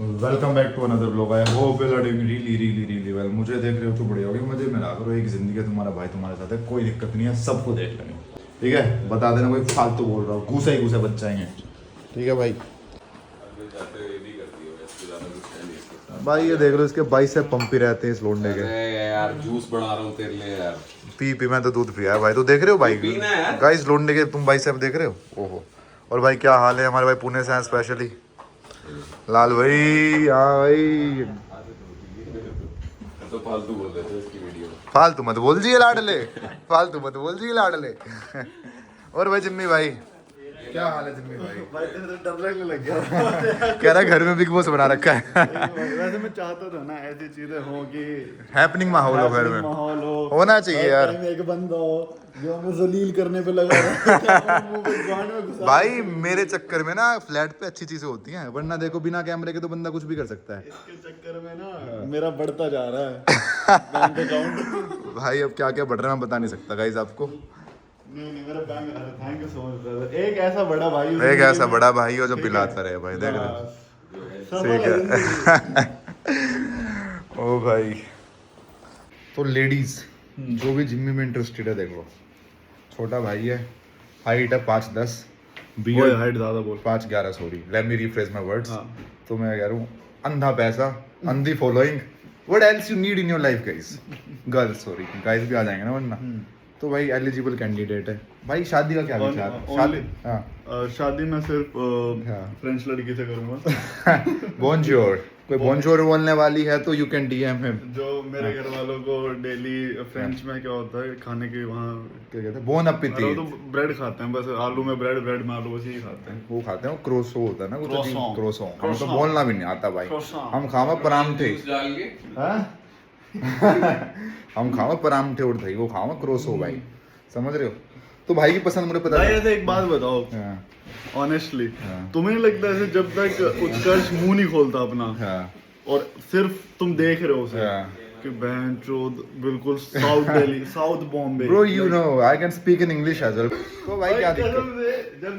Welcome back to another blog. I hope you are doing really well. मुझे देख रहे हो तो बढ़िया होगी, मजे में रहा करो। एक जिंदगी है, तुम्हारा भाई तुम्हारे साथ है, कोई दिक्कत नहीं है, सबको देख लेंगे। ठीक है, बता देना कोई फालतू बोल रहा हो, घूसा ही घूसा बच जाएंगे। ठीक है भाई। भाई ये देख लो, इसके बाइसेप पंप ही रहते हैं इस लोंडे के। यार जूस बना रहा हूँ तेरे लिए यार। पी मैं तो दूध पिया है भाई। तो देख रहे हो भाई, गाइस लोंडे के तुम बाइसेप देख रहे हो। ओहो। और भाई क्या हाल है, हमारे भाई पुणे से हैं स्पेशली। लाल भाई, हाँ भाई। तो फालतू बोल रहे थे इसकी वीडियो। फालतू मत बोल जी लाडले, फालतू मत बोल जी लाडले। और भाई जिम्मी भाई, क्या हाल है जिम्मी भाई? भाई तेरे तो डर लगने लग गया। कह रहा घर में बिग बॉस बना रखा है। वैसे मैं चाहता था ना ऐसी चीजें हो कि हैपनिंग माहौल हो घर में, माहौल हो, होना चाहिए यार। टाइम एक बंदा हो जो हमें जलील करने पे लगा रहा है, मुंह पे गांड में घुसा। भाई मेरे चक्कर में ना फ्लैट पे अच्छी चीजें होती हैं, वरना देखो बिना कैमरे के तो बंदा कुछ भी कर सकता है। इसके चक्कर में ना मेरा बढ़ता जा रहा है बैंक अकाउंट। भाई अब क्या क्या बढ़ रहा है मैं बता नहीं सकता गाइस आपको। नहीं मेरा bank, thank you so much brother. एक ऐसा बड़ा भाई, एक ऐसा बड़ा भाई हो जो पिलाता रहे भाई, देख रहे। ठीक है। ओ भाई, तो लेडीज जो भी जिम में इंटरेस्टेड है, देखो छोटा भाई है, हाइट है 5'10", वो हाइट ज्यादा बोल 5'11", sorry let me refresh my words. हाँ। तो मैं कह रहा हूँ अंधा पैसा, अंधी following, what else you need in your life guys. Girls sorry, guys भी आ जाएंगे ना वरना। तो भाई एलिजिबल कैंडिडेट है भाई। शादी का क्या विचार है? शादी, हाँ शादी में सिर्फ हाँ। फ्रेंच लड़की से करूंगा। बोनजोर, कोई बोनजोर बोलने वाली है तो यू कैन डीएम हिम। जो मेरे घर वालों को डेली फ्रेंच में क्या होता है खाने के, वहाँ क्या कहते हैं, बोन अरे वो अपिटी। तो ब्रेड खाते हैं, बस आलू में ब्रेड, ब्रेड में आलू, बस यही खाते हैं। वो खाते हैं, वो क्रोसो होता है ना, वो Croissant। क्रोसो। हम तो Croissant। बोलना भी नहीं आता भाई। Croissant। हम खावा परांठे, जूस डाल के हम खावा परांठे और दही, वो खावा क्रोसो भाई, समझ रहे हो। तो भाई की पसंद मुझे पता भाई है। ऐसे एक बात बताओ हाँ, ऑनेस्टली, हाँ। तुम्हें नहीं लगता ऐसे जब तक उत्कर्ष मुंह नहीं खोलता अपना हाँ, और सिर्फ तुम देख रहे हो उसे हाँ। कि बहनचोद बिल्कुल south Delhi, south Bombay. Bro you know I can speak in English as well. तो भाई क्या दिक्कत? कसम से, जब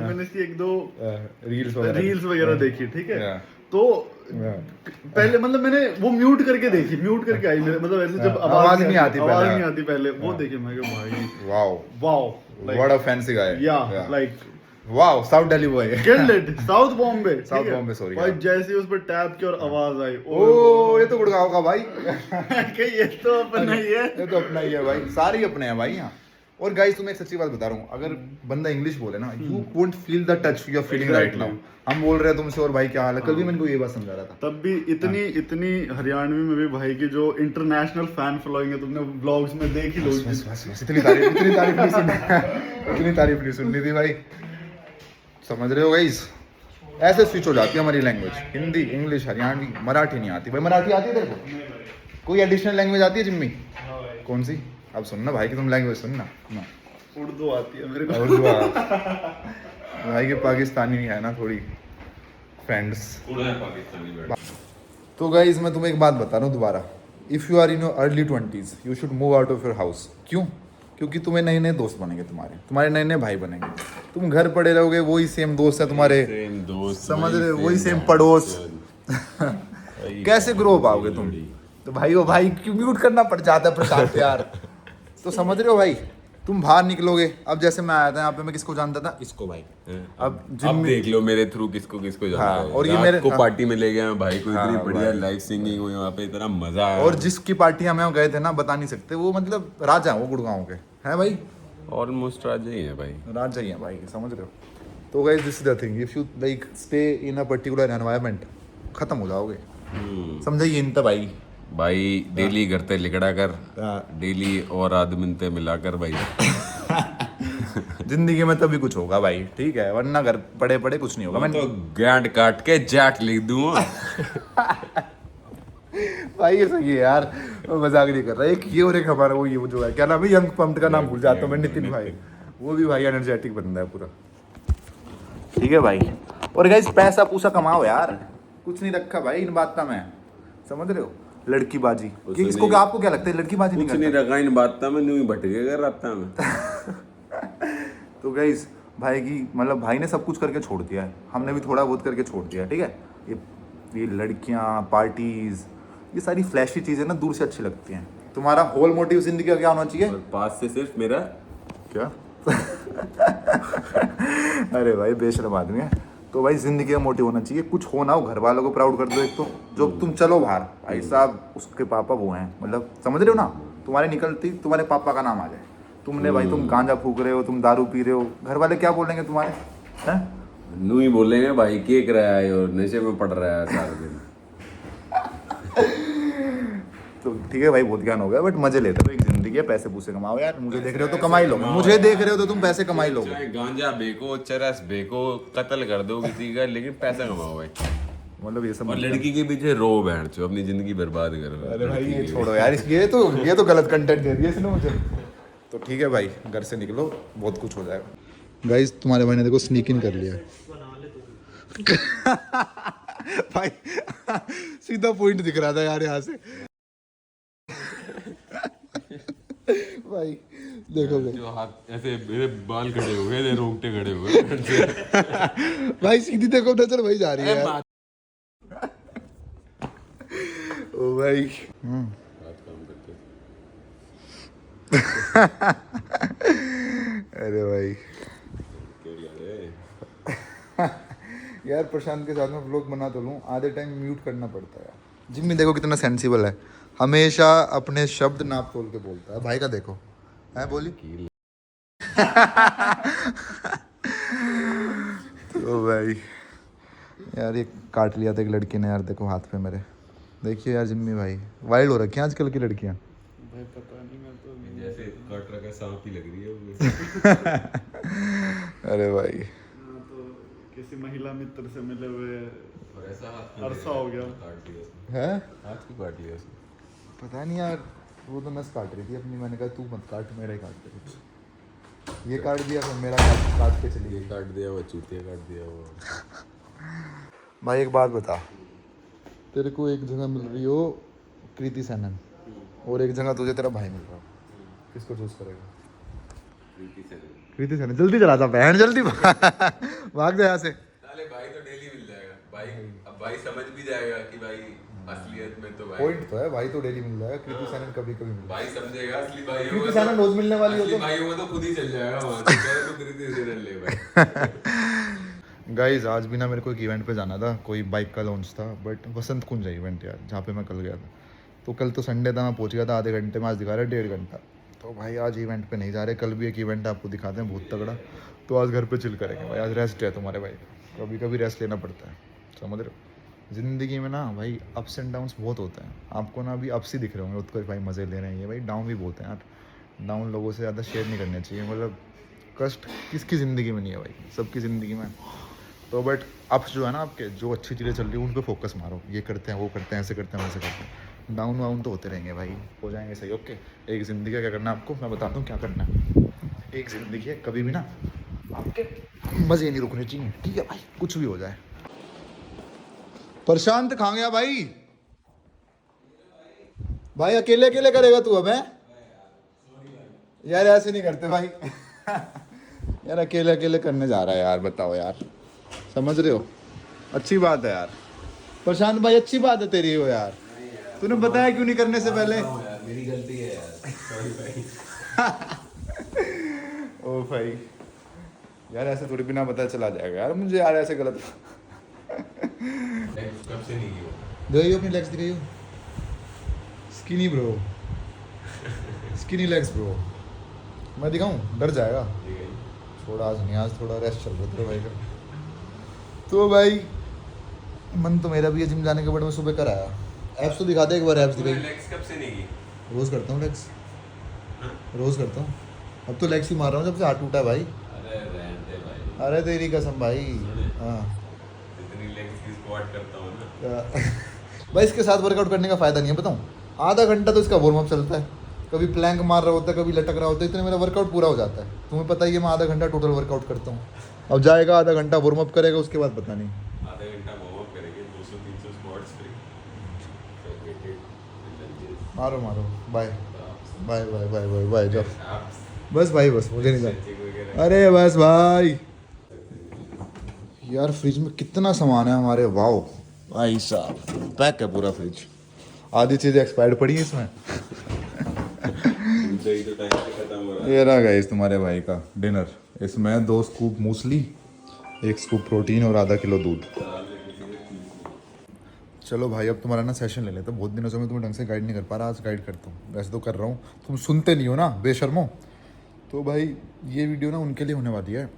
मैंने इसकी एक दो रील्स रील्स वगैरह देखी, ठीक है, हाँ। तो पहले मतलब मैंने वो म्यूट करके देखी, म्यूट करके आई मेरे, मतलब ऐसे जब आवाज नहीं आती आवाज पहले। नहीं आती पहले, वो देखी मैं कि भाई wow, wow, what a fancy guy. या like wow, south Delhi boy. Killed it, south Bombay. South Bombay, sorry, भाई yeah. जैसे ही उस पर टैप की और आवाज आई, ओ ये तो गुड़गांव का भाई। कि ये तो अपना ही है। ये तो अपना ही है भाई, सारे ही अपने हैं भाई यहाँ। और गाइस तुम्हें एक सच्ची बात बता रहा हूँ, अगर बंदा इंग्लिश बोले ना, you won't feel the touch you are feeling right now. हम बोल रहे हैं तुमसे और भाई क्या हाल है, कल भी मैंने को ये बात समझा रहा था। तब भी इतनी हरियाणवी में भी भाई की जो इंटरनेशनल फैन फॉलोइंग है, तुमने व्लॉग्स में देख ही लो। बस इतनी तारीफ नहीं सुननी, इतनी तारीफ नहीं सुननी थी भाई, समझ रहे हो गाइस। ऐसे स्विच हो जाती है हमारी लैंग्वेज, हिंदी, इंग्लिश, हरियाणवी, मराठी नहीं आती भाई। मराठी आती है तेरे को? कोई एडिशनल लैंग्वेज आती है जिम्मी? कौन सी? अब सुनना भाई की तुम लैंग्वेज सुनना ना। उर्दू आती है मेरे को। उर्दू भाई के पाकिस्तानी है ना थोड़ी फ्रेंड्स। तो गाइज मैं तुम्हें एक बात बता रहा हूँ दोबारा, if you are in your early 20s you should move out of your house. क्यों? क्योंकि तुम्हें नए नए दोस्त बनेंगे, तुम्हारे नए नए भाई बनेंगे। तुम घर पड़े रहोगे, वही सेम दोस्त है तुम्हारे, समझ रहे हो, वही सेम पड़ोस। कैसे ग्रो हो पाओगे तुम? तो भाई वो भाई क्यों म्यूट करना पड़ जाता है प्रशांत यार। तो समझ रहे हो भाई, तुम बाहर निकलोगे। अब जैसे मैं आया था यहाँ पे, मैं किसको जानता था? इसको भाई। अब देख लो मेरे थ्रू किसको किसको जाना हाँ, है। और ये रात मेरे को पार्टी में ले गया भाई को, इतनी हाँ, बढ़िया भाई। लाइव सिंगिंग हुई वहाँ पे, इतना मजा आया। और जिसकी पार्टी हमें गए थे ना, बता नहीं सकते, वो मतलब राजा है, वो गुड़गांव के हैं भाई, ऑलमोस्ट राजा ही है भाई, राजा ही है भाई, समझ रहे हो। तो guys this is the thing, if you like stay in a particular environment, खत्म हो जाओगे, समझिए इन भाई। भाई डेली घर ते लिकड़ा कर, हाँ। डेली और आदमी ते मिलाकर भाई। जिंदगी में तभी कुछ होगा भाई, ठीक है, वरना घर पड़े पड़े कुछ नहीं होगा। मैं मैं तो गांड काट के जैट लिख दूंगा। भाई ये सही है यार, मैं मजाक नहीं कर रहा। एक ये और एक हमारा वो, ये वो जो है क्या नाम है, यंग पंप्ड का नाम भूल जाता हूँ मैं, नितिन भाई। वो भी भाई एनर्जेटिक बंदा है पूरा, ठीक है भाई। और गाइस पैसा पूसा कमाओ यार, कुछ नहीं रखा भाई इन बात में, समझ रहे हो। लड़की बाजी ये किसको, क्या आपको क्या लगता है लड़की बाजी नहीं कुछ नहीं करता? रखा इन बात में, न्यू ही भटके कर रहा मैं। तो गाइस भाई की मतलब भाई ने सब कुछ करके छोड़ दिया है, हमने भी थोड़ा बहुत करके छोड़ दिया है, ठीक है। ये लड़कियां, पार्टीज, ये सारी फ्लैशी चीज़ें ना दूर से अच्छी लगती हैं। तुम्हारा होल मोटिव जिंदगी का क्या होना चाहिए? और पास से सिर्फ मेरा क्या? अरे भाई बेशरम आदमी है। तो भाई जिंदगी का मोटिव होना चाहिए, कुछ हो ना हो घर वालों को प्राउड कर दो। एक तो जो तुम चलो बाहर, भाई साहब उसके पापा वो हैं, मतलब समझ रहे हो ना, तुम्हारे निकलती तुम्हारे पापा का नाम आ जाए। तुमने भाई तुम गांजा फूक रहे हो, तुम दारू पी रहे हो, घर वाले क्या बोलेंगे तुम्हारे? हैं? नू ही बोलेंगे भाई केक रहा है और नशे में पड़ रहा है सारा दिन। तो ठीक है भाई, बहुत ज्ञान हो गया, बट मजे लेते हो। एक जिंदगी है, पैसे पूसे कमाओ यार। मुझे देख रहे हो तो कमाई लोगे, मुझे देख रहे हो तो तुम पैसे कमाई लोगे। चाहे गांजा बेको, चरस बेको, कत्ल कर दो किसी का, लेकिन पैसा कमाओ भाई। मतलब ये सब और लड़की के पीछे रो बैठ जो अपनी जिंदगी बर्बाद करो। अरे भाई ये छोड़ो यार, ये तो गलत कंटेंट दे दिया इसने मुझे। तो ठीक है भाई, घर से निकलो, बहुत कुछ हो जाएगा। गाइस तुम्हारे भाई ने देखो स्नीक इन कर लिया भाई सीधा पॉइंट दिख रहा था यार यहाँ से। भाई देखो भाई, जो हाथ ऐसे मेरे बाल खड़े हुए थे, रोंगटे खड़े हुए। भाई सीधी देखो नजर वही जा रही है यार। ओ भाई अरे भाई यार प्रशांत के साथ में व्लॉग बना तो लूँ, आधे टाइम म्यूट करना पड़ता है यार। जिम्मी देखो कितना सेंसिबल है, हमेशा अपने शब्द नाप तोल के बोलता है। भाई का देखो है बोली तो भाई यार ये काट लिया था एक लड़की ने यार, देखो हाथ पे मेरे। देखिए यार जिम्मी भाई वाइल्ड हो रखी हैं आजकल की लड़कियां। भाई पता नहीं, मैं तो जैसे काट रखा सांप ही लग रही है वो। अरे भाई तो किसी महिला मित्र से मिले हुए और ऐसा हाथ अरसा हो गया। काट लिया उसने। है, हाथ क्यों काट लिया उसने? पता नहीं यार, वो तो नस काट रही थी अपनी, मैंने कहा तू मत काट, मेरा ही काट रही थी। ये काट दिया फिर मेरा काट के चली ये गई। काट दिया वो, चूतिया काट दिया वो। भाई एक बात बता, तेरे को एक जगह मिल रही हो कृति सैनन और एक जगह तुझे तेरा भाई मिल रहा हो, किसको चूज करेगा? कृति सैनन। जल्दी चला था बहन, जल्दी भाग जा यहाँ से। साले भाई तो डेली मिल जाएगा भाई, अब भाई समझ भी जाएगा कि भाई असलियत में तो भाई पॉइंट तो है, भाई तो डेली मिल जाएगा, कृति सैनन कभी कभी मिल भाई समझेगा असली भाई कृति सैनन रोज मिलने वाली हो असली तो। भाई होगा तो खुद ही चल जाएगा वहां से, कह तो कृति सेनन ले भाई। गाइज आज भी ना मेरे को एक इवेंट पे जाना था, कोई बाइक का लॉन्च था, बट वसंत कुंज है इवेंट यार, जहाँ पे मैं कल गया था। तो कल तो संडे था, मैं पहुँच गया था आधे घंटे में, आज दिखा रहा है 1.5 घंटा। तो भाई आज इवेंट पे नहीं जा रहे, कल भी एक इवेंट आपको दिखाते हैं बहुत तगड़ा। तो आज घर पे चिल करेंगे भाई, आज रेस्ट है तुम्हारे भाई, कभी कभी रेस्ट लेना पड़ता है, समझ रहे हो। ज़िंदगी में ना भाई अप्स एंड डाउन्स बहुत होते हैं, आपको ना अभी अप्स ही दिख रहे होंगे, उसको भाई मज़े ले रहे हैं, ये भाई डाउन भी बहुत हैं यार। डाउन लोगों से ज़्यादा शेयर नहीं करने चाहिए, मतलब कष्ट किसकी ज़िंदगी में नहीं है भाई, सबकी ज़िंदगी में। तो बट अप्स जो है ना आपके, जो अच्छी चीज़ें चल रही हैं उन पर फोकस मारो, ये करते हैं वो करते हैं ऐसे करते हैं वैसे करते हैं। डाउन वाउन तो होते रहेंगे भाई, हो जाएंगे सही। ओके, एक ज़िंदगी है, क्या करना है आपको मैं बताता हूँ क्या करना है। एक ज़िंदगी है, कभी भी ना आपके मज़े नहीं रुकने चाहिए, ठीक है भाई, कुछ भी हो जाए। प्रशांत कहाँ गया भाई? भाई अकेले अकेले करेगा तू अब है यार, ऐसे नहीं करते भाई यार अकेले अकेले करने जा रहा है यार, बताओ यार, समझ रहे हो। अच्छी बात है यार प्रशांत भाई, अच्छी बात है तेरी हो यार, तूने बताया क्यों नहीं करने से पहले? मेरी गलती है यार, सॉरी भाई। ओ भाई यार ऐसे थोड़ी बिना पता चला जाएगा यार मुझे यार, ऐसे गलत कब से नहीं किया? दिखाइयो अपनी लेग्स, दिखाइयो। Skinny bro, skinny legs bro. मैं दिखाऊं? डर जाएगा। छोड़ा आज नहीं, आज थोड़ा रेस्ट चल रहा था भाई का। तो भाई मन तो मेरा भी है जिम जाने के, बट मैं सुबह कर आया। एप्स तो दिखा दे एक बार, एप्स दिखाई। लेग्स कब से नहीं की? रोज़ करता हूँ लेग्स, रोज़ करता हूँ। अब तो लेग्स ही मार रहा हूँ जब से हाथ टूटा है भाई। अरे रहने भाई, अरे तेरी कसम भाई। हाँ इतनी लेग्स की स्क्वाट करता हूँ ना। भाई इसके साथ वर्कआउट करने का फ़ायदा नहीं है, बताऊँ। आधा घंटा तो इसका वार्म अप चलता है, कभी प्लैंक मार रहा होता है, कभी लटक रहा होता है, इतने मेरा वर्कआउट पूरा हो जाता है। तुम्हें पता ही है मैं आधा घंटा टोटल वर्कआउट करता हूँ। अब जाएगा आधा घंटा वार्म अप करेगा, उसके बाद पता नहीं। आधा घंटा वार्म अप करेंगे, 200-300 स्क्वाट्स फ्री। मारो मारो, bye bye bye bye bye bye, जब बस भाई, बस मुझे नहीं जाना। अरे बस भाई। यार फ्रिज में कितना सामान है हमारे, वाओ भाई साहब, पैक है पूरा फ्रिज। आधी चीज़ें एक्सपायर्ड पड़ी है इसमें। दही तो टाइम से खत्म हो रहा है। ये रहा गाइस तुम्हारे भाई का डिनर। इसमें 2 स्कूप मूसली, 1 स्कूप प्रोटीन और आधा किलो दूध। चलो भाई अब तुम्हारा ना सेशन ले लेते हैं। बहुत दिनों से मैं तुम्हें ढंग से गाइड नहीं कर पा रहा, आज गाइड करता हूँ। वैसे तो कर रहा हूँ, तुम सुनते नहीं हो ना बेशर्मो। तो भाई ये वीडियो ना उनके लिए होने वाली है,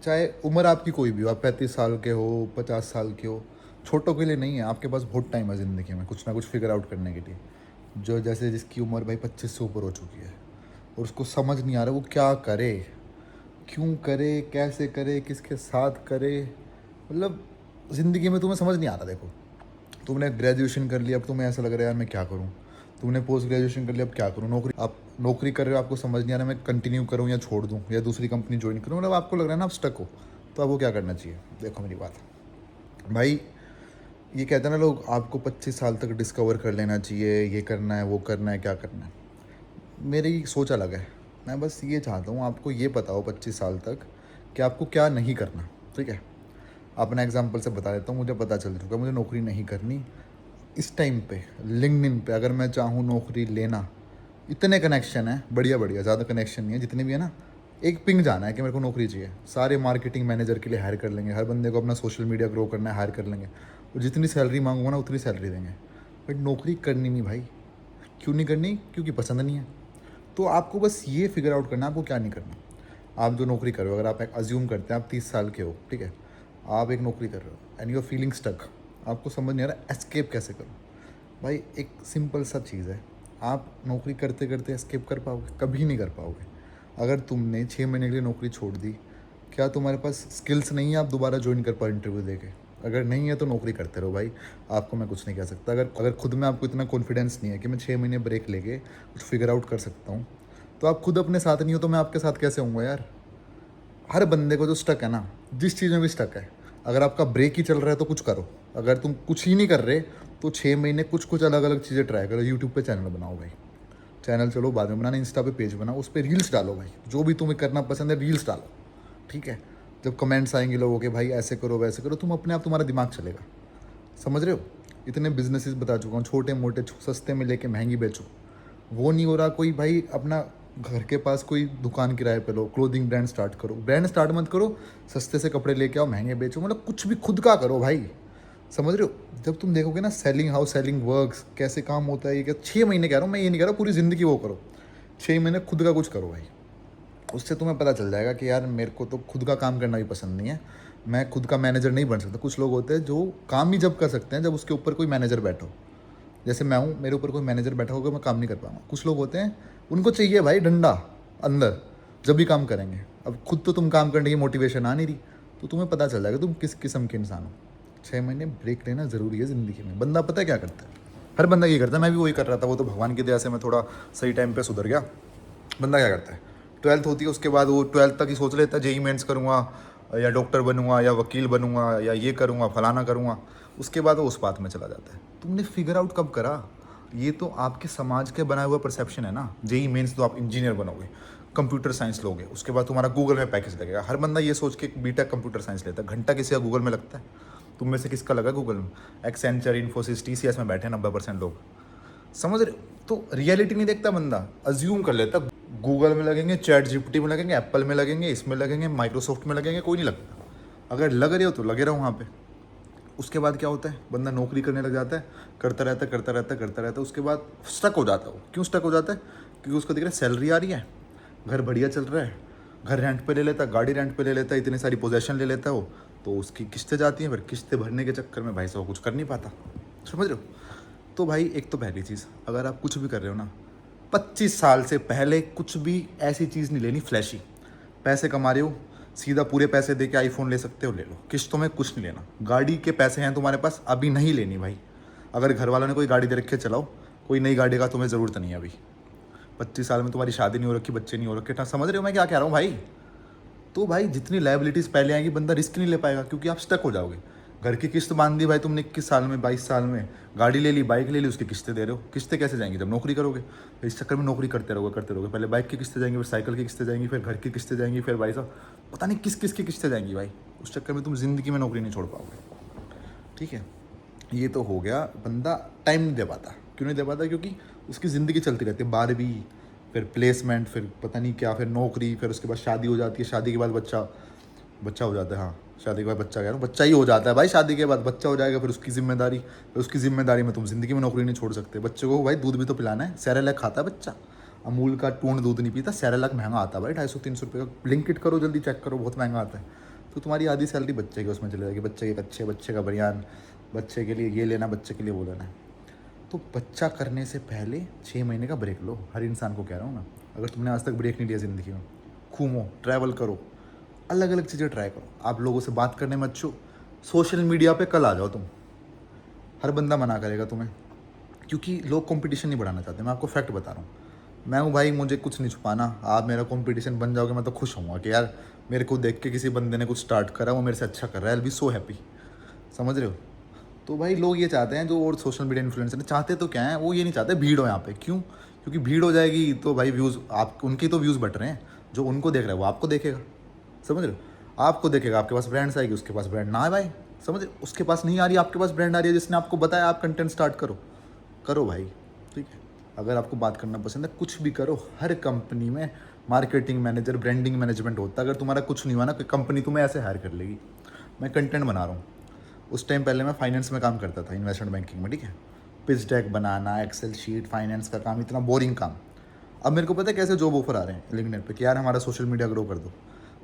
चाहे उम्र आपकी कोई भी हो, आप 35 साल के हो, 50 साल के हो, छोटों के लिए नहीं है। आपके पास बहुत टाइम है ज़िंदगी में कुछ ना कुछ फिगर आउट करने के लिए। जो जैसे जिसकी उम्र भाई 25 से ऊपर हो चुकी है और उसको समझ नहीं आ रहा वो क्या करे, क्यों करे, कैसे करे, किसके साथ करे, मतलब ज़िंदगी में तुम्हें समझ नहीं आ रहा। देखो तुमने ग्रेजुएशन कर लिया, अब तुम्हें ऐसा लग रहा है यार मैं क्या करूँ। तुमने पोस्ट ग्रेजुएशन कर लिया, अब क्या करूँ। नौकरी, आप नौकरी कर रहे हो, आपको समझ नहीं आ रहा मैं कंटिन्यू करूँ या छोड़ दूँ या दूसरी कंपनी ज्वाइन करूँ। मतलब आपको लग रहा है ना आप स्टक हो, तो आपको क्या करना चाहिए। देखो मेरी बात भाई, ये कहते हैं ना लोग, आपको 25 साल तक डिस्कवर कर लेना चाहिए, ये करना है, वो करना है, क्या करना है। मेरी सोच अलग है। मैं बस ये चाहता हूँ आपको ये पता हो 25 साल तक कि आपको क्या नहीं करना। ठीक है, अपना एग्जांपल से बता देता हूँ। मुझे पता चल चुका है मुझे नौकरी नहीं करनी इस टाइम पे। लिंक्डइन पे अगर मैं चाहूँ नौकरी लेना, इतने कनेक्शन है बढ़िया बढ़िया, ज़्यादा कनेक्शन नहीं है, जितने भी है ना, एक पिंग जाना है कि मेरे को नौकरी चाहिए, सारे मार्केटिंग मैनेजर के लिए हायर कर लेंगे। हर बंदे को अपना सोशल मीडिया ग्रो करना है, हायर कर लेंगे, और जितनी सैलरी मांगूंगा ना उतनी सैलरी देंगे। बट नौकरी करनी नहीं भाई। क्यों नहीं करनी? क्योंकि पसंद नहीं है। तो आपको बस ये फिगर आउट करना है आपको क्या नहीं करना। आप जो नौकरी कर रहे हो, अगर आप एक अज्यूम करते हैं आप 30 साल के हो, ठीक है, आप एक नौकरी कर रहे हो and you are feeling stuck, आपको समझ नहीं आ रहा एस्केप कैसे करो। भाई एक सिंपल सा चीज़ है, आप नौकरी करते करते एस्केप कर पाओगे? कभी नहीं कर पाओगे। अगर तुमने 6 महीने के लिए नौकरी छोड़ दी, क्या तुम्हारे पास स्किल्स नहीं है आप दोबारा ज्वाइन कर पाओ इंटरव्यू दे के? अगर नहीं है तो नौकरी करते रहो भाई, आपको मैं कुछ नहीं कह सकता। अगर अगर खुद में आपको इतना कॉन्फिडेंस नहीं है कि मैं 6 महीने ब्रेक लेके कुछ फिगर आउट कर सकता हूँ, तो आप खुद अपने साथ नहीं हो तो मैं आपके साथ कैसे होऊंगा यार। हर बंदे को जो स्टक है ना, जिस चीज़ में भी स्टक है, अगर आपका ब्रेक ही चल रहा है तो कुछ करो। अगर तुम कुछ ही नहीं कर रहे तो 6 महीने कुछ कुछ अलग अलग चीज़ें ट्राई करो। यूट्यूब पे चैनल बनाओ भाई, चैनल चलो बाद में बनाना, इंस्टा पे पेज बनाओ, उस पर रील्स डालो भाई, जो भी तुम्हें करना पसंद है रील्स डालो। ठीक है, जब कमेंट्स आएंगे लोगों के भाई ऐसे करो वैसे करो, तुम अपने आप तुम्हारा दिमाग चलेगा। समझ रहे हो? इतने बिजनेसेस बता चुका हूँ, छोटे मोटे, सस्ते में लेके महंगी बेचो। वो नहीं हो रहा कोई भाई, अपना घर के पास कोई दुकान किराए पे लो, क्लोथिंग ब्रांड स्टार्ट करो। ब्रांड स्टार्ट मत करो, सस्ते से कपड़े लेके आओ, महंगे बेचो, मतलब कुछ भी खुद का करो भाई। समझ रहे हो? जब तुम देखोगे ना सेलिंग हाउ सेलिंग वर्क्स, कैसे काम होता है, ये क्या 6 महीने कह रहा हूँ मैं, ये नहीं कह रहा पूरी ज़िंदगी वो करो। 6 महीने खुद का कुछ करो भाई, उससे तुम्हें पता चल जाएगा कि यार मेरे को तो खुद का काम करना भी पसंद नहीं है, मैं खुद का मैनेजर नहीं बन सकता। कुछ लोग होते हैं जो काम ही जब कर सकते हैं जब उसके ऊपर कोई मैनेजर बैठो। जैसे मैं हूँ, मेरे ऊपर कोई मैनेजर बैठा होगा मैं काम नहीं कर पाऊंगा। कुछ लोग होते हैं उनको चाहिए भाई डंडा अंदर, जब भी काम करेंगे। अब खुद तो तुम काम करने की मोटिवेशन आ नहीं रही, तो तुम्हें पता चल जाएगा तुम किस किस्म के इंसान हो। 6 महीने ब्रेक लेना ज़रूरी है ज़िंदगी में। बंदा पता है क्या करता है? हर बंदा ये करता है, मैं भी वही कर रहा था। वो तो भगवान की दया से मैं थोड़ा सही टाइम पे सुधर गया। बंदा क्या करता है, 12th होती है उसके बाद वो 12th तक ही सोच लेता है जेई मेंस करूँगा या डॉक्टर बनूंगा या वकील बनूंगा या ये करूँगा फलाना करूँगा, उसके बाद वो उस बात में चला जाता है। तुमने फिगर आउट कब करा? ये तो आपके समाज के बनाया हुआ परसेप्शन है ना। जेई मेंस तो आप इंजीनियर बनोगे, कंप्यूटर साइंस लोगे, उसके बाद तुम्हारा गूगल में पैकेज लगेगा। हर बंदा ये सोच के बीटेक कंप्यूटर साइंस लेता है, घंटा किसी का गूगल में लगता है? तुम में से किसका लगा गूगल में? एक्सेंचर, इन्फोसिस, टीसीएस में बैठे 90% लोग। समझ रहे हो? तो रियलिटी नहीं देखता बंदा, अज्यूम कर लेता गूगल में लगेंगे, चैट जीपीटी में लगेंगे, एप्पल में लगेंगे, इसमें लगेंगे, माइक्रोसॉफ्ट में लगेंगे। कोई नहीं लगता। अगर लग रहे हो तो लगे रहो वहाँ पे। उसके बाद क्या होता है, बंदा नौकरी करने लग जाता है, करता रहता है करता रहता है करता रहता है, उसके बाद स्टक हो जाता है। वो क्यों स्टक हो जाता है? क्योंकि उसको दिख रहा है सैलरी आ रही है, घर बढ़िया चल रहा है, घर रेंट पे ले लेता है, गाड़ी रेंट पे ले लेता है, इतनी सारी पोजेशन ले लेता है वो, तो उसकी किस्तें जाती हैं। फिर किस्तें भरने के चक्कर में भाई साहब कुछ कर नहीं पाता। समझ रहे हो? तो भाई एक तो पहली चीज़, अगर आप कुछ भी कर रहे हो ना, 25 साल से पहले कुछ भी ऐसी चीज़ नहीं लेनी फ्लैशी। पैसे कमा रहे हो, सीधा पूरे पैसे दे के आईफोन ले सकते हो, ले लो। किस्तों में कुछ नहीं लेना। गाड़ी के पैसे हैं तुम्हारे पास, अभी नहीं लेनी भाई। अगर घर वालों ने कोई गाड़ी दे रखी है चलाओ, कोई नई गाड़ी का तुम्हें ज़रूरत नहीं है अभी। 25 साल में तुम्हारी शादी नहीं हो रखी, बच्चे नहीं हो रखे। समझ रहे हो मैं क्या कह रहा हूँ भाई? तो भाई जितनी लायबिलिटीज़ पहले आएंगी बंदा रिस्क नहीं ले पाएगा, क्योंकि आप स्टक हो जाओगे। घर की किस्त बांध दी भाई तुमने 21 साल में, 22 साल में, गाड़ी ले ली, बाइक ले ली, उसकी किस्तें दे रहे हो। किस्तें कैसे जाएंगी जब नौकरी करोगे? फिर इस चक्कर में नौकरी करते रहोगे। पहले बाइक की किस्तें जाएंगी, फिर साइकिल की किस्तें जाएंगी, फिर घर की किस्तें जाएंगी, फिर भाई साहब पता नहीं किस किस की किस्तें जाएंगी भाई। उस चक्कर में तुम ज़िंदगी में नौकरी नहीं छोड़ पाओगे। ठीक है, ये तो हो गया। बंदा टाइम नहीं दे पाता। क्यों नहीं दे पाता? क्योंकि उसकी ज़िंदगी चलती रहती है। 12वीं, फिर प्लेसमेंट, फिर पता नहीं क्या, फिर नौकरी, फिर उसके बाद शादी हो जाती है। शादी के बाद बच्चा हो जाता है। हाँ, शादी के बाद बच्चा, कह रहा हूँ, बच्चा ही हो जाता है भाई। शादी के बाद बच्चा हो जाएगा, फिर उसकी जिम्मेदारी में तुम ज़िंदगी में नौकरी नहीं छोड़ सकते। बच्चे को भाई दूध भी तो पिलाना है। सेरेलैक खाता है बच्चा, अमूल का टूण दूध नहीं पीता। सेरेलैक महंगा आता है भाई, 250-300 रुपये का। ब्लिंकिट करो, जल्दी चेक करो, बहुत महंगा आता है। तो तुम्हारी आधी सैलरी बच्चे की उसमें चले जाएगी। बच्चे के कच्चे, बच्चे का बनियान, बच्चे के लिए ये लेना, बच्चे के लिए वो लेना है। तो बच्चा करने से पहले 6 महीने का ब्रेक लो। हर इंसान को कह रहा हूँ ना, अगर तुमने आज तक ब्रेक नहीं लिया ज़िंदगी में, घूमो, ट्रैवल करो, अलग अलग चीज़ें ट्राई करो। आप लोगों से बात करने मत छो। सोशल मीडिया पे कल आ जाओ तुम, हर बंदा मना करेगा तुम्हें, क्योंकि लोग कंपटीशन नहीं बढ़ाना चाहते। मैं आपको फैक्ट बता रहा हूँ। मैं हूँ भाई, मुझे कुछ नहीं छुपाना। आप मेरा कंपटीशन बन जाओगे, मैं तो खुश होऊंगा कि यार मेरे को देख के किसी बंदे ने कुछ स्टार्ट करा, वो मेरे से अच्छा कर रहा है। आई बी सो हैप्पी। समझ रहे हो? तो भाई लोग ये चाहते हैं, जो और सोशल मीडिया इन्फ्लुएंसर चाहते तो क्या है, वो ये नहीं चाहते भीड़ हो यहाँ पे। क्यों? क्योंकि भीड़ हो जाएगी तो भाई व्यूज़, आप उनकी तो व्यूज़ बढ़ रहे हैं। जो उनको देख रहा है वो आपको देखेगा। समझ रहे हो? आपको देखेगा, आपके पास ब्रांड्स आएगी, उसके पास ब्रांड ना है भाई। समझ रहे हो? उसके पास नहीं आ रही, आपके पास ब्रांड आ रही है, जिसने आपको बताया आप कंटेंट स्टार्ट करो भाई। ठीक है, अगर आपको बात करना पसंद है, कुछ भी करो। हर कंपनी में मार्केटिंग मैनेजर, ब्रांडिंग मैनेजमेंट होता है। अगर तुम्हारा कुछ नहीं हुआ ना, कोई कंपनी तुम्हें ऐसे हायर कर लेगी। मैं कंटेंट बना रहा हूँ। उस टाइम पहले मैं फाइनेंस में काम करता था, इन्वेस्टमेंट बैंकिंग में। ठीक है, पिच डेक बनाना, एक्सेल शीट, फाइनेंस का काम, इतना बोरिंग काम। अब मेरे को पता है कैसे जॉब ऑफर आ रहे हैं लिंक्डइन पे कि यार हमारा सोशल मीडिया ग्रो कर दो,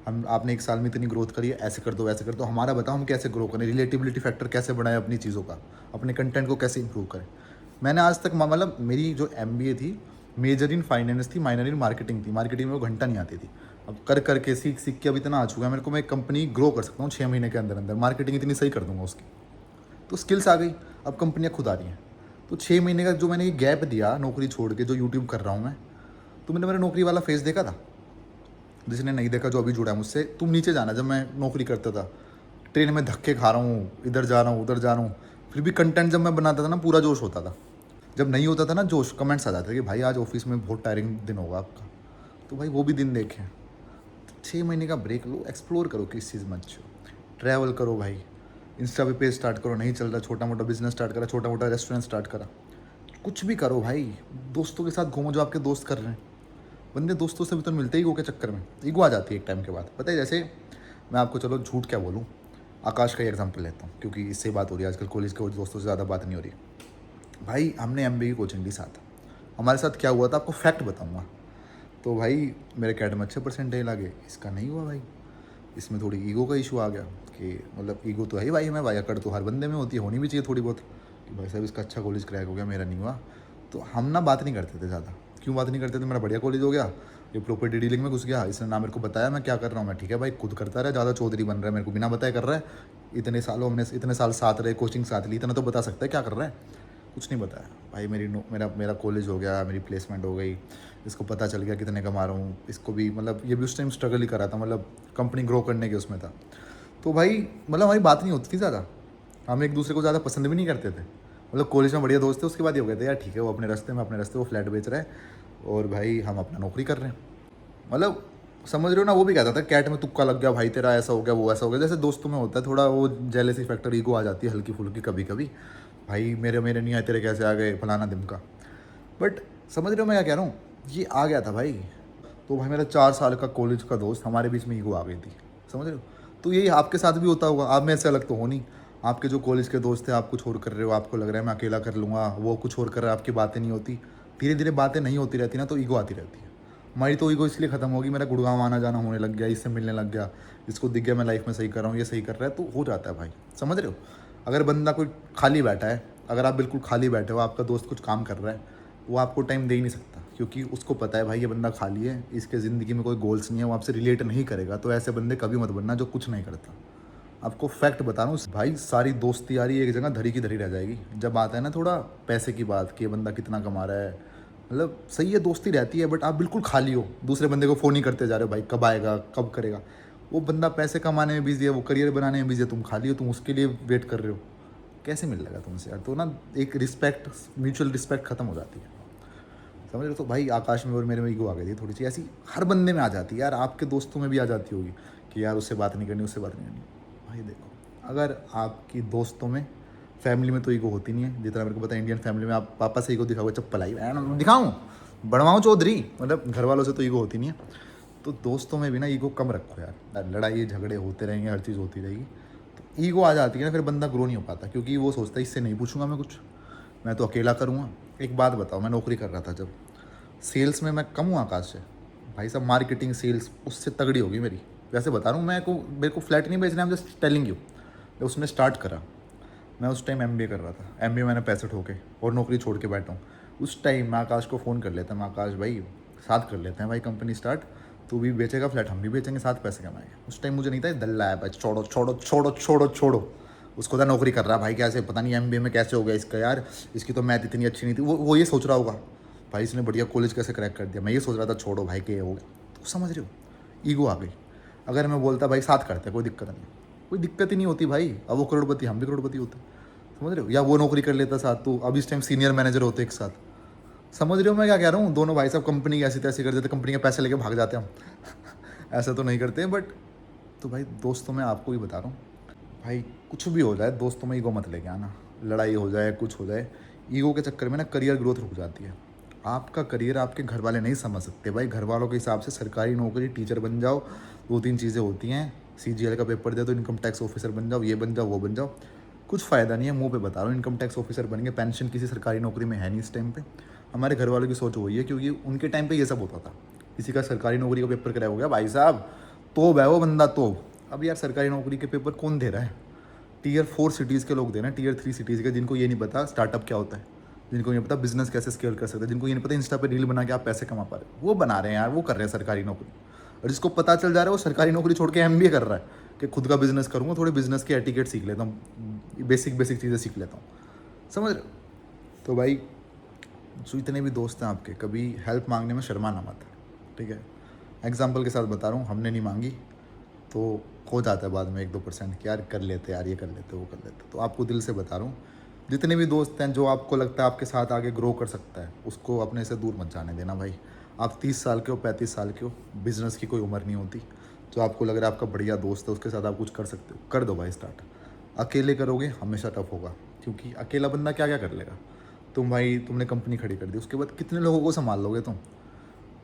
आपने 1 साल में इतनी ग्रोथ करी है, ऐसे कर दो, वैसे कर दो, हमारा बताओ हम कैसे ग्रो करें, रिलेटिबिलिटी फैक्टर कैसे बढ़ाएं अपनी चीज़ों का, अपने कंटेंट को कैसे इंप्रूव करें। मैंने आज तक मतलब मेरी जो MBA थी, मेजर इन फाइनेंस थी, माइनर इन मार्केटिंग थी। मार्केटिंग में वो घंटा नहीं आती थी। अब कर करके सीख के अब इतना आ चुका है मेरे को, मैं एक कंपनी ग्रो कर सकता हूँ 6 महीने के अंदर अंदर। मार्केटिंग इतनी सही कर दूंगा उसकी, तो स्किल्स आ गई। अब कंपनियाँ खुद आ रही हैं। तो 6 महीने का जो मैंने ये गैप दिया नौकरी छोड़ के, जो यूट्यूब कर रहा हूँ मैं, तो मैंने मेरा नौकरी वाला फेस देखा था। जिसने नहीं देखा, जो अभी जुड़ा है मुझसे, तुम नीचे जाना। जब मैं नौकरी करता था, ट्रेन में धक्के खा रहा हूँ, इधर जा रहा हूँ, उधर जा रहा हूँ, फिर भी कंटेंट जब मैं बनाता था ना, पूरा जोश होता था। जब नहीं होता था ना जोश, कमेंट्स आ जाते थे कि भाई आज ऑफिस में बहुत टायरिंग दिन होगा आपका। तो भाई वो भी दिन देखें। 6 महीने का ब्रेक लो, एक्सप्लोर करो किस चीज़ में अच्छे हो, ट्रैवल करो भाई, इंस्टा पे पेज स्टार्ट करो, नहीं चल रहा छोटा मोटा बिजनेस स्टार्ट करा, छोटा मोटा रेस्टोरेंट स्टार्ट करा, कुछ भी करो भाई। दोस्तों के साथ घूमो जो आपके दोस्त कर रहे हैं। बंदे दोस्तों से भी तो मिलते ही ईगो के चक्कर में, ईगो आ जाती है एक टाइम के बाद। पता है, जैसे मैं आपको, चलो झूठ क्या बोलूँ, आकाश का ही एग्जाम्पल लेता हूँ क्योंकि इससे बात हो रही है आजकल। कॉलेज के दोस्तों से ज़्यादा बात नहीं हो रही भाई। हमने MBA की कोचिंग ली साथ। हमारे साथ क्या हुआ था आपको फैक्ट बताऊँगा। तो भाई मेरे कैट में अच्छे परसेंटेज आ गए, इसका नहीं हुआ भाई। इसमें थोड़ी ईगो का इशू आ गया कि मतलब ईगो तो है ही भाई, मैं भाई अकड़ तो हर बंदे में होती है, होनी भी चाहिए थोड़ी बहुत, कि भाई साहब इसका अच्छा कॉलेज क्रैक हो गया, मेरा नहीं हुआ। तो हम ना बात नहीं करते थे ज़्यादा। क्यों बात नहीं करते थे? मेरा बढ़िया कॉलेज हो गया, ये प्रॉपर्टी डीलिंग में घुस गया, इसने ना मेरे को बताया मैं क्या कर रहा हूँ। मैं ठीक है भाई, खुद करता रहा, ज़्यादा चौधरी बन रहा है, मेरे को बिना बताए कर रहा है। इतने साल साथ रहे, कोचिंग साथ ली, इतना तो बता सकता है क्या कर रहा है। कुछ नहीं बताया भाई। मेरा कॉलेज हो गया, मेरी प्लेसमेंट हो गई, इसको पता चल गया कितने कमा रहा हूँ। इसको भी मतलब ये भी उस टाइम स्ट्रगल ही कर रहा था, मतलब कंपनी ग्रो करने के उसमें था। तो भाई मतलब हमारी बात नहीं होती थी ज़्यादा, हम एक दूसरे को ज़्यादा पसंद भी नहीं करते थे। मतलब कॉलेज में बढ़िया दोस्त थे, उसके बाद ये हो गए थे यार ठीक है, वो अपने रास्ते में अपने रास्ते, वो फ्लैट बेच रहा है और भाई हम अपना नौकरी कर रहे हैं। मतलब समझ रहे हो ना? वो भी कहता था कैट में तुक्का लग गया भाई तेरा, ऐसा हो गया, वो ऐसा हो गया। जैसे दोस्तों में होता है थोड़ा वो जेलेसी फैक्टर, ईगो आ जाती है हल्की फुल्की कभी कभी, भाई मेरे नहीं आए, तेरे कैसे आ गए, फलाना दिमका। बट समझ रहे हो मैं क्या कह रहा हूँ? ये आ गया था भाई। तो भाई मेरा 4 साल का कॉलेज का दोस्त, हमारे बीच में ईगो आ गई थी। समझ रहे हो? तो यही आपके साथ भी होता होगा। आप में से अलग तो हो नहीं। आपके जो कॉलेज के दोस्त थे, आप कुछ और कर रहे हो, आपको लग रहा है मैं अकेला कर लूँगा, वो कुछ और कर रहा है, आपकी बातें नहीं होती। धीरे धीरे बातें नहीं होती रहती ना, तो ईगो आती रहती है। हमारी तो ईगो इसलिए ख़त्म होगी, मेरा गुड़गांव आना जाना होने लग गया, इससे मिलने लग गया, इसको दिख गया मैं लाइफ में सही कर रहा हूँ, ये सही कर रहा है, तो हो जाता है भाई। समझ रहे हो? अगर बंदा कोई खाली बैठा है, अगर आप बिल्कुल खाली बैठे हो, आपका दोस्त कुछ काम कर रहा है, वो आपको टाइम दे ही नहीं सकता, क्योंकि उसको पता है भाई ये बंदा खाली है, इसके ज़िंदगी में कोई गोल्स नहीं है, वो आपसे रिलेट नहीं करेगा। तो ऐसे बंदे कभी मत बनना जो कुछ नहीं करता। आपको फैक्ट बता रहा हूँ भाई, सारी दोस्ती यारी एक जगह धरी की धरी रह जाएगी। जब आता है ना थोड़ा पैसे की बात कि ये बंदा कितना कमा रहा है, मतलब सही है दोस्ती रहती है, बट आप बिल्कुल खाली हो, दूसरे बंदे को फ़ोन ही करते जा रहे हो भाई कब आएगा, कब करेगा। वो बंदा पैसे कमाने में बिजी है, वो करियर बनाने में बिजी है, तुम खाली हो, तुम उसके लिए वेट कर रहे हो, कैसे मिल जाएगा तुमसे यार? तो ना एक रिस्पेक्ट, म्यूचुअल रिस्पेक्ट खत्म हो जाती है, समझ रहे हो? तो भाई आकाश में और मेरे में ईगो आ गई थी थोड़ी सी, ऐसी हर बंदे में आ जाती है यार, आपके दोस्तों में भी आ जाती होगी कि यार उससे बात नहीं करनी, उससे बात नहीं करनी। भाई देखो, अगर आपकी दोस्तों में, फैमिली में तो ईगो होती नहीं है, जितना मेरे को पता है इंडियन फैमिली में आप पापा से ईगो दिखाओगे, चप्पल आई दिखाऊँ, बढ़वाऊँ चौधरी, मतलब घर वालों से तो ईगो होती नहीं है। तो दोस्तों में भी ना ईगो कम रखो यार, लड़ाई झगड़े होते रहेंगे, हर चीज़ होती रहेगी, तो ईगो आ जाती है ना, फिर बंदा ग्रो नहीं हो पाता, क्योंकि वो सोचता है इससे नहीं पूछूंगा मैं कुछ, मैं तो अकेला करूँगा। एक बात बताओ, मैं नौकरी कर रहा था जब, सेल्स में मैं कम हूँ आकाश से, भाई साहब मार्केटिंग सेल्स उससे तगड़ी होगी मेरी, वैसे बता रहा हूँ। मेरे को फ्लैट नहीं बेचना है, जस्ट टेलिंग यू। उसने स्टार्ट करा, मैं उस टाइम MBA कर रहा था, MBA मैंने पैसे ठोके और नौकरी छोड़ के बैठा हूँ। उस टाइम मैं आकाश को फ़ोन कर लेता, मैं आकाश भाई साथ कर लेते हैं भाई कंपनी स्टार्ट, तू भी बेचेगा फ्लैट, हम भी बेचेंगे, साथ पैसे कमाएंगे। उस टाइम मुझे नहीं था दल्ला है भाई, छोड़ो छोड़ो छोड़ो छोड़ो छोड़ो, उसको था नौकरी कर रहा भाई, कैसे पता नहीं MBA में कैसे हो गया इसका यार, इसकी तो मैथ इतनी अच्छी नहीं थी, वो ये सोच रहा होगा भाई इसने बढ़िया कॉलेज कैसे क्रैक कर दिया। मैं ये सोच रहा था छोड़ो भाई के हो गया, तो समझ रहे हो, ईगो आ गई। अगर मैं बोलता भाई साथ करते कोई दिक्कत नहीं, कोई दिक्कत ही नहीं होती भाई, अब वो करोड़पति हम भी करोड़पति होते, समझ रहे हो? या वो नौकरी कर लेता साथ, तो अब इस टाइम सीनियर मैनेजर होते एक साथ, समझ रहे हो मैं क्या कह रहा हूँ? दोनों भाई साहब कंपनी ऐसी तैसी कर देते, कंपनी के पैसे लेके भाग जाते हम ऐसा तो नहीं करते, बट तो भाई दोस्तों में आपको भी बता रहा हूँ भाई, कुछ भी हो जाए दोस्तों में ईगो मत लेके आना, लड़ाई हो जाए कुछ हो जाए, ईगो के चक्कर में ना करियर ग्रोथ रुक जाती है। आपका करियर आपके घर वाले नहीं समझ सकते भाई, घर वालों के हिसाब से सरकारी नौकरी, टीचर बन जाओ, 2-3 चीज़ें होती हैं, CGL का पेपर दे दो, इनकम टैक्स ऑफिसर बन जाओ, ये बन जाओ वो बन जाओ, कुछ फ़ायदा नहीं है। मुंह पे बता रहा हूँ, इनकम टैक्स ऑफिसर बनेंगे, पेंशन किसी सरकारी नौकरी में है नहीं इस टाइम पे। हमारे घर वालों की सोच वही है, क्योंकि उनके टाइम पे ये सब होता था, किसी का सरकारी नौकरी का पेपर क्रैक हो गया भाई साहब, तोब है वो बंदा तोब। अब यार सरकारी नौकरी के पेपर कौन दे रहा है? Tier 4 सिटीज़ के लोग दे रहे हैं, Tier 3 सिटीज़ के, जिनको ये नहीं पता स्टार्टअप क्या होता है, जिनको ये पता बिजनेस कैसे स्केल कर सकते हैं, जिनको ये नहीं पता इंस्टा पे रील बना के आप पैसे कमा पा रहे हो, वो बना रहे हैं यार, वो कर रहे हैं सरकारी नौकरी। और जिसको पता चल जा रहा है वो सरकारी नौकरी छोड़ के MBA कर रहा है कि खुद का बिजनेस करूँगा, थोड़े बिजनेस के एटिकेट सीख लेता हूँ, बेसिक चीज़ें सीख लेता हूँ, समझ रहे हो? तो भाई जो इतने भी दोस्त हैं आपके, कभी हेल्प मांगने में शर्माना मत, ठीक है? एग्जाम्पल के साथ बता रहा हूँ, हमने नहीं मांगी तो हो जाता है बाद में 1-2% कि यार कर लेते, यार ये कर लेते, वो कर लेते। तो आपको दिल से बता रहा हूँ, जितने भी दोस्त हैं जो आपको लगता है आपके साथ आगे ग्रो कर सकता है, उसको अपने से दूर मत जाने देना भाई। आप 30 साल के हो, 35 साल के हो, बिज़नेस की कोई उम्र नहीं होती। जो आपको लग रहा है आपका बढ़िया दोस्त है, उसके साथ आप कुछ कर सकते हो, कर दो भाई स्टार्ट। अकेले करोगे हमेशा टफ होगा, क्योंकि अकेला बंदा क्या क्या कर लेगा। तुम भाई, तुमने कंपनी खड़ी कर दी, उसके बाद कितने लोगों को संभाल लोगे तुम?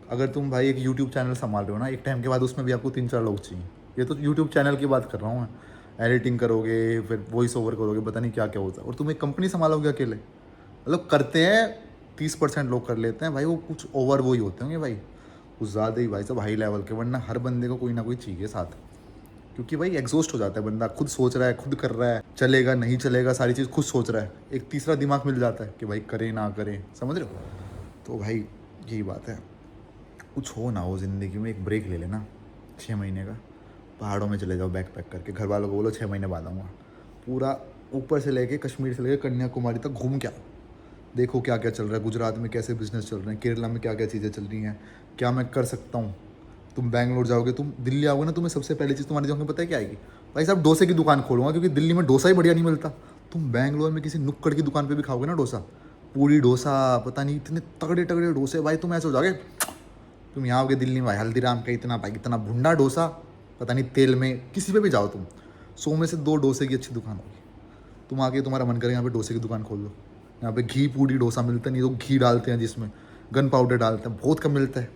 अगर तुम भाई एक यूट्यूब चैनल संभाल रहे हो ना, एक टाइम के बाद उसमें भी आपको 3-4 लोग चाहिए। ये तो यूट्यूब चैनल की बात कर रहा हूँ मैं, एडिटिंग करोगे, फिर वॉइस ओवर करोगे, पता नहीं क्या क्या होता है, और तुम एक कंपनी संभालोगे अकेले। मतलब करते हैं 30% लोग कर लेते हैं भाई, वो कुछ ओवर वो ही होते होंगे भाई, कुछ ज़्यादा ही भाई सब हाई लेवल के, वरना हर बंदे को कोई ना कोई चाहिए साथ, क्योंकि भाई एग्जॉस्ट हो जाता है बंदा, खुद सोच रहा है, खुद कर रहा है, चलेगा नहीं चलेगा सारी चीज़ खुद सोच रहा है, एक तीसरा दिमाग मिल जाता है कि भाई करें ना करें, समझ रहे हो? तो भाई यही बात है, कुछ हो ना हो ज़िंदगी में, एक ब्रेक ले लेना 6 महीने का, पहाड़ों में चले जाओ बैक पैक करके, घर वालों को बोलो 6 महीने बाद आऊँगा, पूरा ऊपर से लेके कश्मीर से लेके कन्याकुमारी तक घूम के आओ, देखो क्या क्या चल रहा है, गुजरात में कैसे बिजनेस चल रहे हैं, केरला में क्या क्या चीज़ें चल रही हैं, क्या मैं कर सकता हूँ। तुम बैंगलोर जाओगे, तुम दिल्ली आओगे ना, तुम्हें सबसे पहली चीज़ तुम्हारे दिमाग में पता है क्या आएगी? भाई साहब डोसे की दुकान खोलूँगा, क्योंकि दिल्ली में डोसा ही बढ़िया नहीं मिलता। तुम बैंगलोर में किसी नुक्कड़ की दुकान पे भी खाओगे ना डोसा, पूरी डोसा, पता नहीं इतने तगड़े तगड़े डोसे भाई, तुम ऐसे हो जाओगे। तुम यहाँ आओगे दिल्ली में भाई, हल्दीराम का इतना भुंडा डोसा, पता नहीं तेल में, किसी पे भी जाओ तुम 100 में से 2 डोसे की अच्छी दुकान होगी। तुम आके तुम्हारा मन करे यहाँ पे डोसे की दुकान खोल लो, यहाँ पे घी पूरी डोसा मिलता नहीं तो घी डालते हैं, जिसमें गन पाउडर डालते हैं, बहुत कम मिलता है,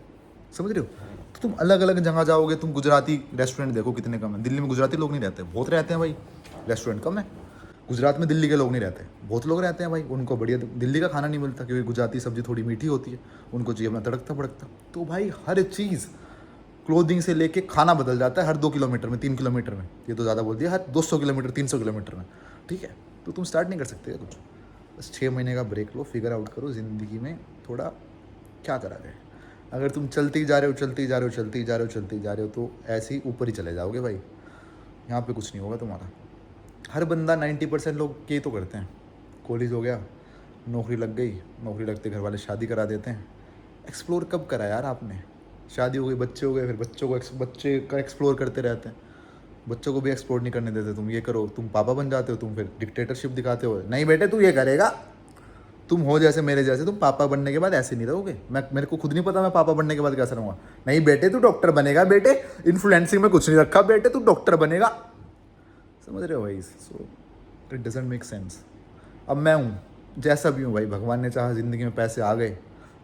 समझ रहे हो? तो तुम अलग अलग जगह जाओगे, तुम गुजराती रेस्टोरेंट देखो कितने कम है। दिल्ली में गुजराती लोग नहीं रहते, बहुत रहते हैं भाई, रेस्टोरेंट कम है। गुजरात में दिल्ली के लोग नहीं रहते, बहुत लोग रहते हैं भाई, उनको बढ़िया दिल्ली का खाना नहीं मिलता, क्योंकि गुजराती सब्जी थोड़ी मीठी होती है, उनको चाहिए अपना तड़कता भड़कता। तो भाई हर चीज़, क्लोथिंग से लेके खाना बदल जाता है हर 2 किलोमीटर में, 3 किलोमीटर में, ये तो ज़्यादा बोल दिया, हर 200 किलोमीटर 300 किलोमीटर में, ठीक है? तो तुम स्टार्ट नहीं कर सकते कुछ, बस 6 महीने का ब्रेक लो, फिगर आउट करो ज़िंदगी में थोड़ा क्या करा जाए। अगर तुम चलते ही जा रहे हो तो ऐसे ही ऊपर ही चले जाओगे भाई, यहाँ पे कुछ नहीं होगा तुम्हारा। हर बंदा 90% लोग ये तो करते हैं, कॉलेज हो गया, नौकरी लग गई, नौकरी लगते घर वाले शादी करा देते हैं। एक्सप्लोर कब करा यार आपने? शादी हो गई, बच्चे हो गए, फिर बच्चे का एक्सप्लोर करते रहते हैं। बच्चों को भी एक्सप्लोर नहीं करने देते, तुम ये करो, तुम पापा बन जाते हो, तुम फिर डिक्टेटरशिप दिखाते हो, नहीं बेटे तू ये करेगा, तुम हो जैसे मेरे जैसे, तुम पापा बनने के बाद ऐसे नहीं रहोगे। मेरे को खुद नहीं पता मैं पापा बनने के बाद कैसे रहूँगा। नहीं बेटे तू डॉक्टर बनेगा, बेटे इन्फ्लुएंसिंग में कुछ नहीं रखा, बेटे तू डॉक्टर बनेगा। समझ रहे हो भाई? So it doesn't make sense. अब मैं हूँ जैसा भी हूँ भाई, भगवान ने चाहा ज़िंदगी में पैसे आ गए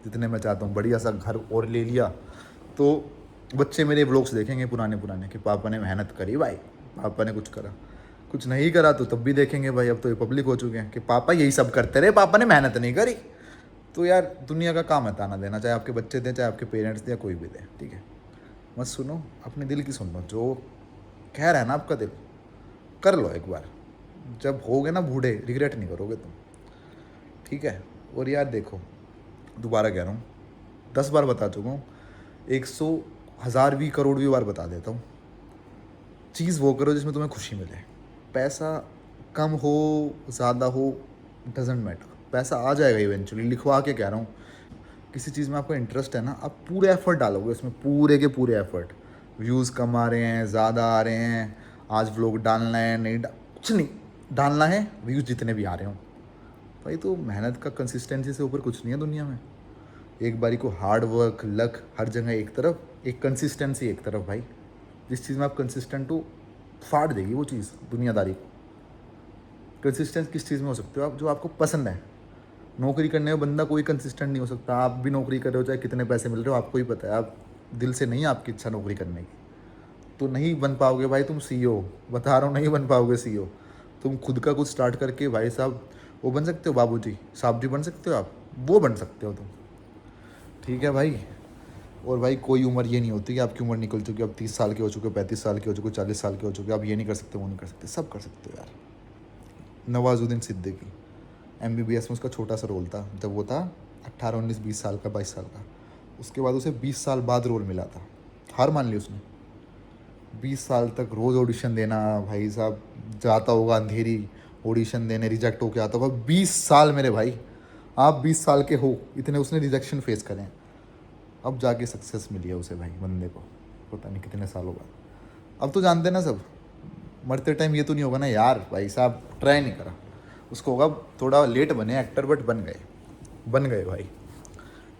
जितने मैं चाहता हूँ, बढ़िया सा घर और ले लिया, तो बच्चे मेरे व्लॉग्स देखेंगे पुराने कि पापा ने मेहनत करी भाई, पापा ने कुछ करा। कुछ नहीं करा तो तब भी देखेंगे भाई, अब तो ये पब्लिक हो चुके हैं कि पापा यही सब करते रहे, पापा ने मेहनत नहीं करी। तो यार दुनिया का काम है ताना देना, चाहे आपके बच्चे दें, चाहे आपके पेरेंट्स दें, या कोई भी दे, ठीक है? मत सुनो, अपने दिल की सुन लो, जो कह रहा है ना आपका दिल, कर लो एक बार। जब होगे ना बूढ़े, रिग्रेट नहीं करोगे तुम, ठीक है? और यार देखो, दोबारा कह रहा हूँ, 10 बार बता चुका हूँ, 100, 1000 भी, करोड़ भी बार बता देता हूँ, चीज़ वो करो जिसमें तुम्हें खुशी मिले। पैसा कम हो ज़्यादा हो डजेंट मैटर, पैसा आ जाएगा इवेंचुअली। लिखवा के कह रहा हूँ, किसी चीज़ में आपको इंटरेस्ट है ना, आप पूरे एफर्ट डालोगे उसमें, पूरे के पूरे एफर्ट। व्यूज़ कम आ रहे हैं, ज़्यादा आ रहे हैं, आज व्लॉग डालना है, नहीं कुछ नहीं डालना है, व्यूज़ जितने भी आ रहे हों भाई, तो मेहनत का कंसिस्टेंसी से ऊपर कुछ नहीं है दुनिया में। एक बारी को हार्ड वर्क, लक हर जगह एक तरफ, एक कंसिस्टेंसी एक तरफ भाई। जिस चीज़ में आप कंसिस्टेंट हो, फाड़ देगी वो चीज़ दुनियादारी को। कंसिस्टेंट किस चीज़ में हो सकते हो आप? जो आपको पसंद है। नौकरी करने में बंदा कोई कंसिस्टेंट नहीं हो सकता। आप भी नौकरी कर रहे हो, चाहे कितने पैसे मिल रहे हो, आपको ही पता है, आप दिल से नहीं है आपकी इच्छा नौकरी करने की, तो नहीं बन पाओगे भाई तुम CEO। बता रहा हूँ, नहीं बन पाओगे CEO। तुम खुद का कुछ स्टार्ट करके भाई साहब वो बन सकते हो, बाबूजी साहब जी बन सकते हो आप, वो बन सकते हो तुम, ठीक है भाई? और भाई कोई उम्र ये नहीं होती कि आपकी उम्र निकल चुकी है, अब 30 साल के हो चुके हो, 35 साल के हो चुके हो, 40 साल के हो चुके हो, आप ये नहीं कर सकते, वो नहीं कर सकते, सब कर सकते हो यार। नवाजुद्दीन सिद्दीकी, MBBS में उसका छोटा सा रोल था, जब वो था 18, 19, 20 साल का, 22 साल का। उसके बाद उसे 20 साल बाद रोल मिला था, हार मान ली उसने। 20 साल तक रोज़ ऑडिशन देना भाई साहब, जाता होगा अंधेरी ऑडिशन देने, रिजेक्ट होके आता होगा। 20 साल मेरे भाई, आप 20 साल के हो, इतने उसने रिजेक्शन फेस करें, अब जाके सक्सेस मिली है उसे भाई, बंदे को, पता नहीं कितने सालों बाद। अब तो जानते ना सब, मरते टाइम ये तो नहीं होगा ना यार भाई साहब ट्राई नहीं करा, उसको होगा थोड़ा लेट बने एक्टर, बट बन गए भाई,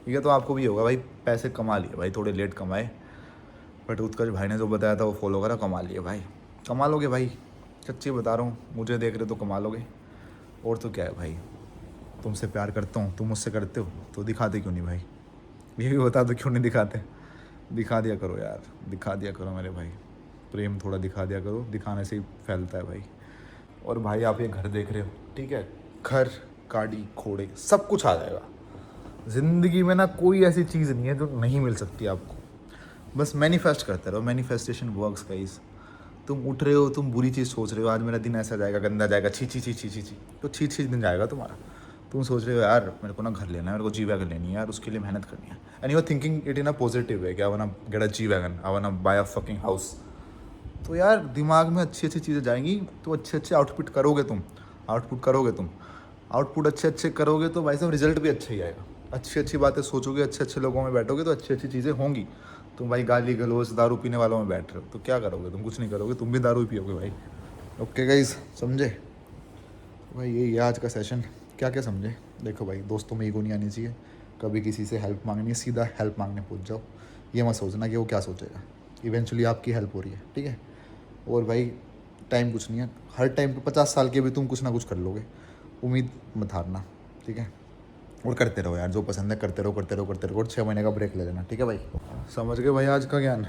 ठीक है? तो आपको भी होगा भाई, पैसे कमा लिए भाई, थोड़े लेट कमाए, बट उत्कर्ष भाई ने जो बताया था वो फॉलो करा, कमा लिए भाई, कमा लोगे भाई, सच्ची बता रहा हूँ, मुझे देख रहे तो कमा लोगे। और तो क्या है भाई, तुमसे प्यार करता हूँ, तुम मुझसे करते हो, तो दिखाते क्यों नहीं भाई? ये भी बता दो क्यों नहीं दिखाते? दिखा दिया करो यार, दिखा दिया करो मेरे भाई, प्रेम थोड़ा दिखा दिया करो, दिखाने से ही फैलता है भाई। और भाई आप ये घर देख रहे हो, ठीक है? घर, गाड़ी, घोड़े, सब कुछ आ जाएगा ज़िंदगी में ना, कोई ऐसी चीज़ नहीं है जो नहीं मिल सकती आपको। बस मैनिफेस्ट करते रहो, मैनिफेस्टेशन वर्क्स गाइस। तुम उठ रहे हो, तुम बुरी चीज़ सोच रहे हो, आज मेरा दिन ऐसा जाएगा, गंदा जाएगा, छी छी छी छी छी छी, तो छी छी दिन जाएगा तुम्हारा। तुम सोच रहे हो यार मेरे को ना घर लेना है, मेरे को जी वैगन लेनी है यार, उसके लिए मेहनत करनी है, and you are thinking it in a positive way, I want to get a G wagon, I want to buy a fucking house. तो यार दिमाग में अच्छी अच्छी चीज़ें जाएंगी, तो अच्छे अच्छे आउटपुट करोगे तुम, आउटपुट अच्छे करोगे तो भाई साहब रिजल्ट भी अच्छा ही आएगा। अच्छी अच्छी बातें सोचोगे, अच्छे अच्छे लोगों में बैठोगे, तो अच्छी अच्छी चीज़ें होंगी। तुम भाई गाली गलौज दारू पीने वालों में बैठ रहे हो, तो क्या करोगे तुम? कुछ नहीं करोगे, तुम भी दारू ही पियोगे भाई। ओके गाइस, समझे भाई? यही है आज का सेशन। क्या क्या समझे? देखो भाई, दोस्तों में ईगो नहीं आनी चाहिए, कभी किसी से हेल्प मांगनी है सीधा हेल्प मांगने पहुंच जाओ। ये मत सोचना कि वो क्या सोचेगा, इवेंचुअली आपकी हेल्प हो रही है, ठीक है? और भाई टाइम कुछ नहीं है, हर टाइम पे 50 साल के भी तुम कुछ ना कुछ कर लोगे, उम्मीद मत हारना, ठीक है? और करते रहो यार, जो पसंद है करते रहो, और 6 महीने का ब्रेक ले लेना, ठीक है भाई? समझ गए भाई आज का ज्ञान,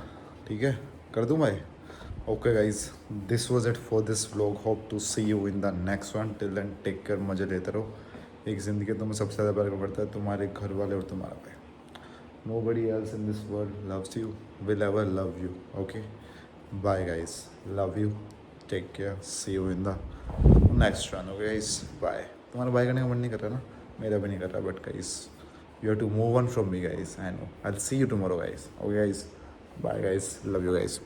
ठीक है? कर दूँ भाई? Okay guys, this was it for this vlog, hope to see you in the next one. Till then take care, मजे लेते रहो। एक ज़िंदगी तुम्हें सबसे ज़्यादा प्यार करता है तुम्हारे घर वाले और तुम्हारा भाई। Nobody else in this world loves you, will ever love you. Okay, bye guys, love you, take care, see you in the next one. Okay guys, bye. तुम्हारा बाय करने का मन नहीं कर रहा ना? मेरा भी नहीं कर रहा, but guys you have to move on from me guys, I know. I will see you tomorrow guys. Okay guys, bye guys, love you guys.